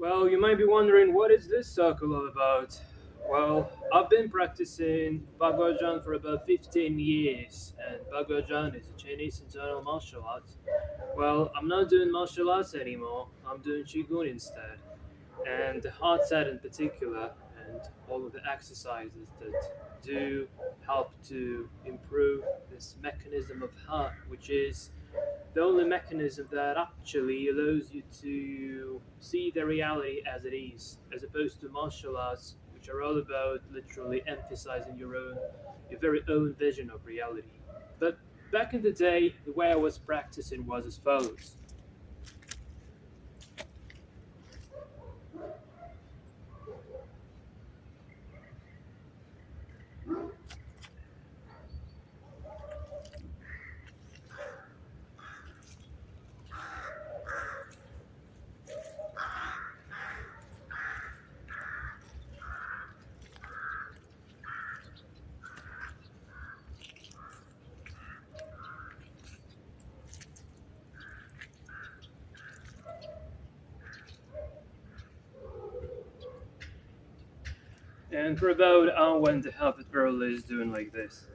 Well, you might be wondering, what is this circle all about? Well, I've been practicing Bagua for about 15 years, and Bagua is a Chinese internal martial art. Well, I'm not doing martial arts anymore, I'm doing Qigong instead, and the heart set in particular, and all of the exercises that do help to improve this mechanism of heart, which is the only mechanism that actually allows you to see the reality as it is, as opposed to martial arts, which are all about literally emphasizing your very own vision of reality. But back in the day, the way I was practicing was as follows. And for about I went to help it early is doing like this.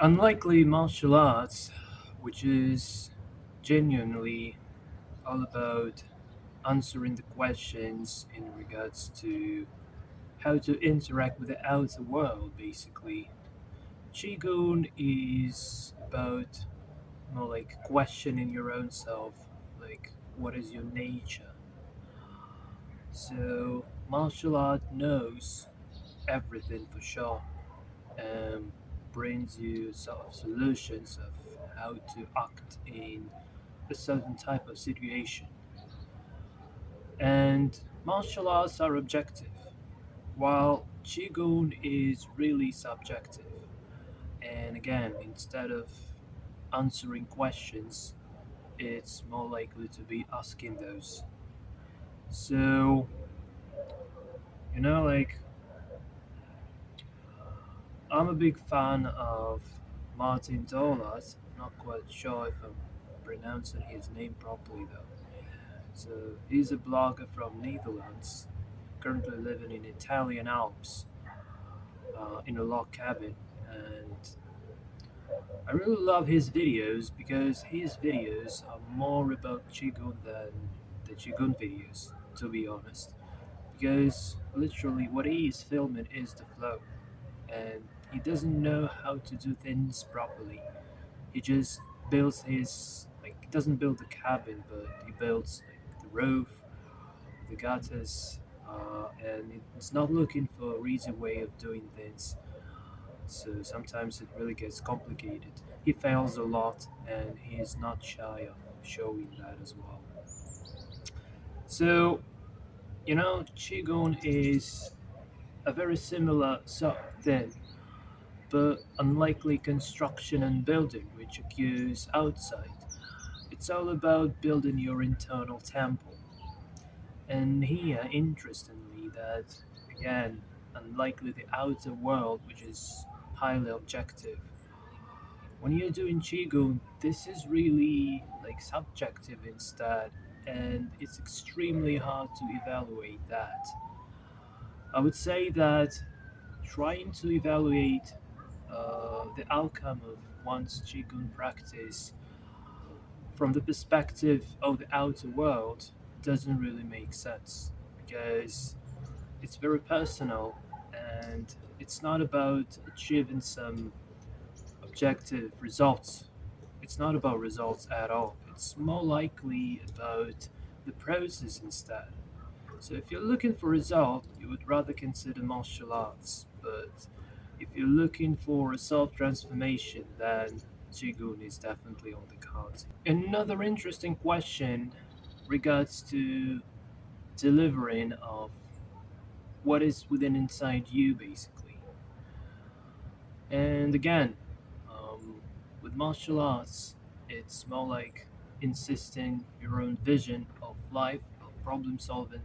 Unlikely martial arts, which is genuinely all about answering the questions in regards to how to interact with the outer world, basically. Qigong is about more like questioning your own self, like what is your nature. So, martial art knows everything for sure and brings you sort of solutions of how to act in a certain type of situation. And martial arts are objective, while Qigong is really subjective. And again, instead of answering questions, it's more likely to be asking those. So, like, I'm a big fan of Martin Dolas. Not quite sure if I'm pronouncing his name properly though. So, he's a blogger from Netherlands, currently living in Italian Alps in a log cabin. And I really love his videos because his videos are more about Qigong than the Qigong videos, to be honest. Because literally what he is filming is the flow, and he doesn't know how to do things properly. He just builds his, like, he doesn't build the cabin, but he builds like the roof, the gutters, and it's not looking for an easy way of doing things. So sometimes it really gets complicated. He fails a lot, and he is not shy of showing that as well. So, Qigong is a very similar sort of thing, but unlikely construction and building, which occurs outside. It's all about building your internal temple. And here, interestingly, that again, unlikely the outer world, which is highly objective. When you're doing Qigong, this is really like subjective instead, and it's extremely hard to evaluate that. I would say that trying to evaluate the outcome of one's Qigong practice from the perspective of the outer world doesn't really make sense because it's very personal and it's not about achieving some objective results. It's not about results at all. It's more likely about the process instead. So if you're looking for result, you would rather consider martial arts. But if you're looking for a self-transformation, then Qigong is definitely on the cards. Another interesting question regards to delivering of what is within inside you, basically. And again, with martial arts, it's more like insisting your own vision of life, of problem solving.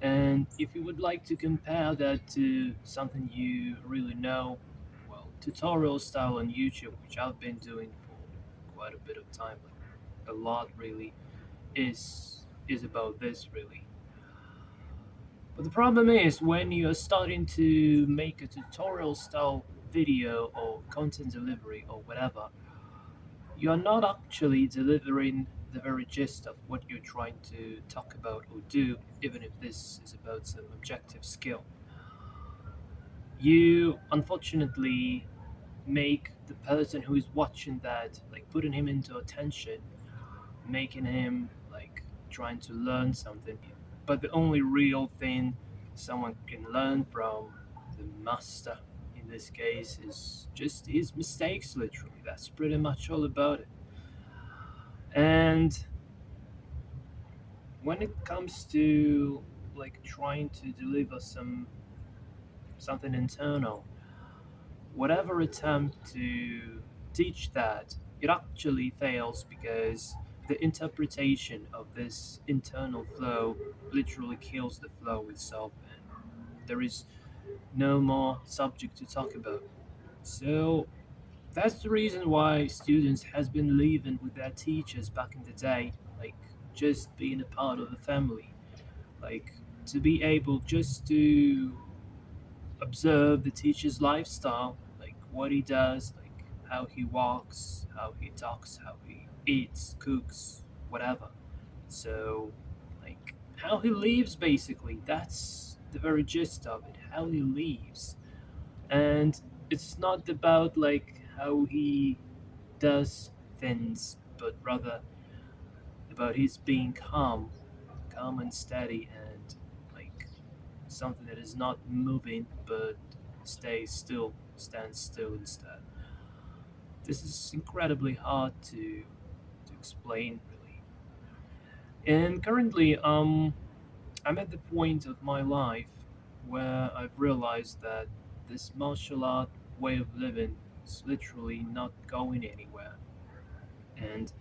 And if you would like to compare that to something you really know, well, tutorial style on YouTube, which I've been doing for quite a bit of time, like a lot really, is about this really. But the problem is when you're starting to make a tutorial style video or content delivery or whatever, you're not actually delivering the very gist of what you're trying to talk about or do, even if this is about some objective skill. You unfortunately make the person who is watching that, like putting him into attention, making him like trying to learn something. But the only real thing someone can learn from the master in this case is just his mistakes, literally. That's pretty much all about it. And when it comes to like trying to deliver something internal, whatever attempt to teach that, it actually fails because the interpretation of this internal flow literally kills the flow itself, and there is no more subject to talk about. So that's the reason why students has been living with their teachers back in the day, like just being a part of the family, like to be able just to observe the teacher's lifestyle, like what he does, like how he walks, how he talks, how he eats, cooks, whatever. So, like, how he lives, basically. That's the very gist of it. How he lives. And it's not about, like, how he does things, but rather about his being calm, calm and steady, and, like, something that is not moving, but stays still, stands still instead. This is incredibly hard to explain, really. And currently, I'm at the point of my life where I've realized that this martial art way of living is literally not going anywhere. And,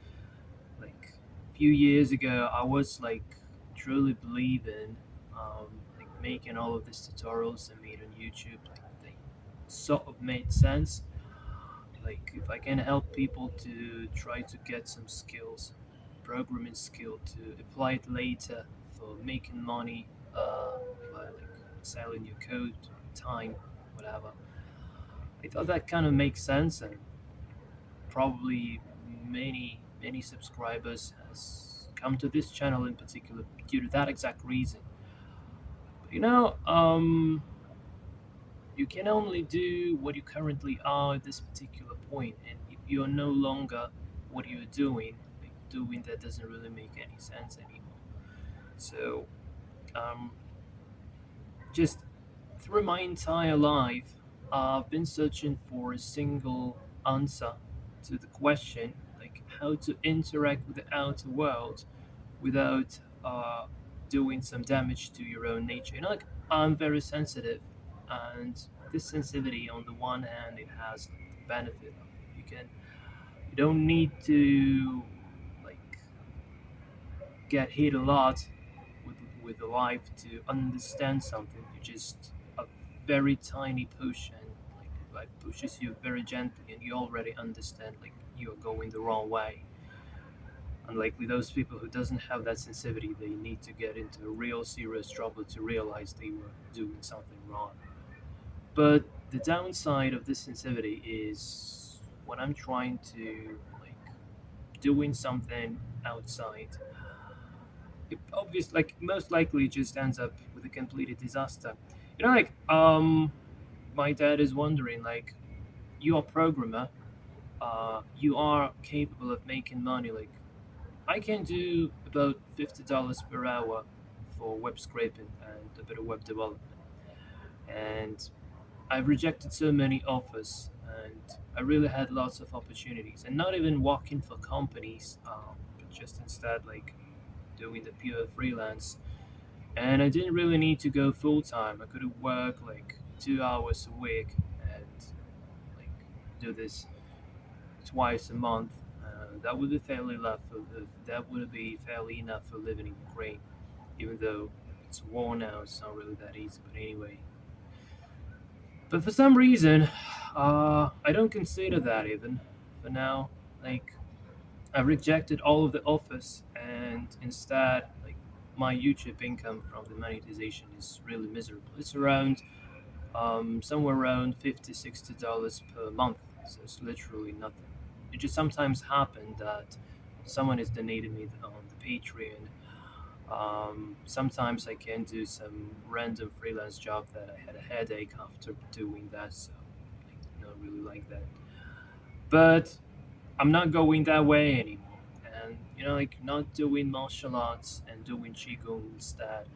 like, a few years ago, I was like truly believing, like, making all of these tutorials I made on YouTube, like, they sort of made sense. Like, if I can help people to try to get some skills, programming skill, to apply it later for making money, by, like, selling your code, time, whatever. I thought that kind of makes sense, and probably many subscribers has come to this channel in particular due to that exact reason. But, you can only do what you currently are at this particular point, and if you're no longer what you're doing, like, doing that doesn't really make any sense anymore. So, um, just through my entire life, I've been searching for a single answer to the question, like, how to interact with the outer world without doing some damage to your own nature. Like, I'm very sensitive, and this sensitivity, on the one hand, it has the benefit of, you don't need to, like, get hit a lot with life to understand something. You just a very tiny push, and, like, life pushes you very gently, and you already understand, like, you are going the wrong way. Unlike with those people who doesn't have that sensitivity, they need to get into a real serious trouble to realize they were doing something wrong. But the downside of this sensitivity is when I'm trying to, like, doing something outside, it obviously, like, most likely just ends up with a completed disaster. Like, my dad is wondering, like, you're a programmer, you are capable of making money, like, I can do about $50 per hour for web scraping and a bit of web development. And I've rejected so many offers, and I really had lots of opportunities, and not even working for companies, but just instead, like, doing the pure freelance. And I didn't really need to go full time. I could work like 2 hours a week and, like, do this twice a month. That would be fairly enough. That would be fairly enough for living in Ukraine, even though it's war now. It's not really that easy. But anyway, but for some reason, I don't consider that even for now. Like, I rejected all of the offers, and instead, like, my YouTube income from the monetization is really miserable. It's around, somewhere around $50-$60 per month. So it's literally nothing. It just sometimes happened that someone is donating me on the Patreon. Sometimes I can do some random freelance job that I had a headache after doing that, so I don't really like that. But I'm not going that way anymore. And, like, not doing martial arts and doing Qigong instead,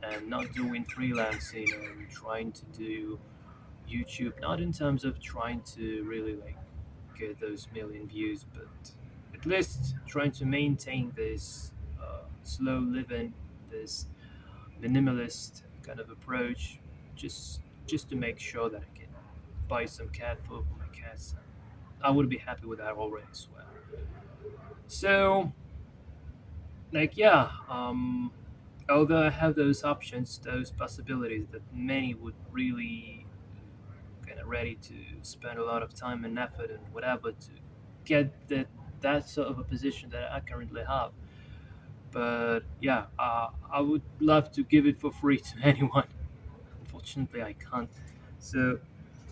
and not doing freelancing and trying to do YouTube, not in terms of trying to really, like, get those million views, but at least trying to maintain this slow living, this minimalist kind of approach, just to make sure that I can buy some cat food for my cats. I would be happy with that already as well. So, like, yeah, although I have those options, those possibilities that many would really kind of ready to spend a lot of time and effort and whatever to get that sort of a position that I currently have. But yeah, I would love to give it for free to anyone. Unfortunately, I can't. So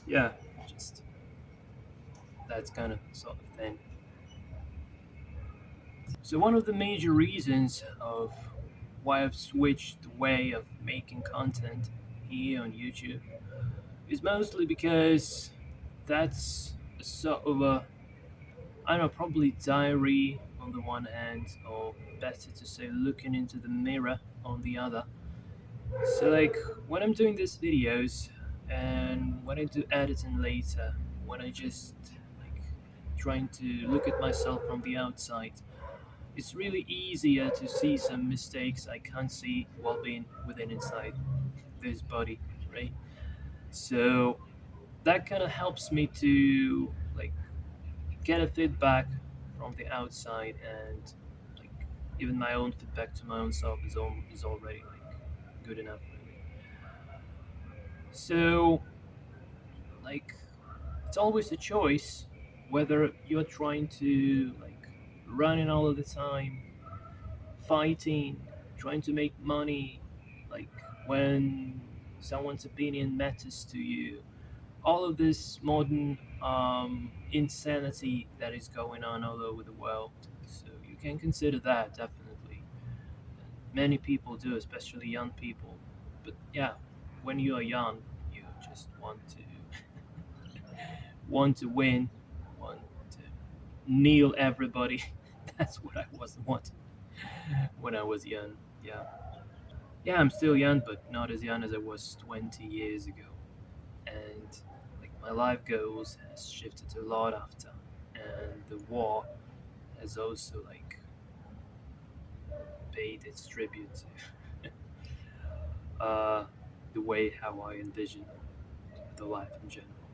yeah, just That's kind of sort of thing. So one of the major reasons of why I've switched the way of making content here on YouTube is mostly because that's a sort of a, I don't know, probably diary on the one hand, or better to say looking into the mirror on the other. So like when I'm doing these videos and when I do editing later, when I just like trying to look at myself from the outside, it's really easier to see some mistakes I can't see while being within inside this body, right? So that kind of helps me to like get a feedback from the outside, and like even my own feedback to my own self is already like good enough for me. So like it's always a choice whether you're trying to like running all of the time, fighting, trying to make money, like when someone's opinion matters to you. All of this modern insanity that is going on all over the world. So you can consider that definitely. Many people do, especially young people. But yeah, when you are young, you just want to win, want to kneel everybody. That's what I was wanting when I was young. Yeah. Yeah, I'm still young, but not as young as I was 20 years ago. And like my life goals has shifted a lot after, and the war has also like paid its tribute to the way how I envision the life in general.